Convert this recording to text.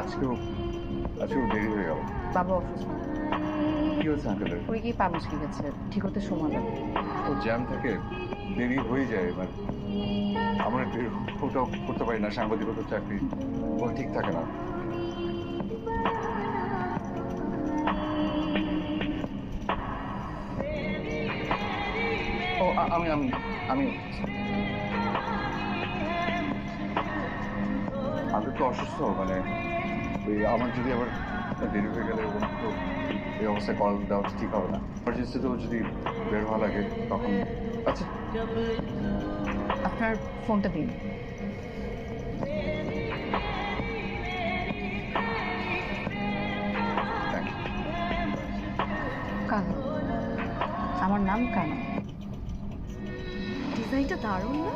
আজকেও আজকেও দেরি হয়ে গেল। বাবা অসুস্থ, কি হয়েছে আঙ্কেলের? ওই গিয়ে পা মুচকে গেছে, ঠিক হতে সময় লাগবে। তো জ্যাম থাকে, দেরি হয়ে যায়। এবার আমরা ওটাও করতে পারি না, সাংবাদিকতার চাকরি ও ঠিক থাকে না। ও আমি আমি আমি আমি তো অসুস্থ, মানে ওই আমার যদি আবার দেরি হয়ে গেলে ওনাকে তো এই অবস্থায় কল দেওয়া ঠিক হবে না। ইমার্জেন্সিতেও যদি বের হওয়া লাগে তখন। আচ্ছা, আপনার ফোনটা দিন। Thank you. কানু, আমার নাম কানু। ডিজাইনটা দারুণ না?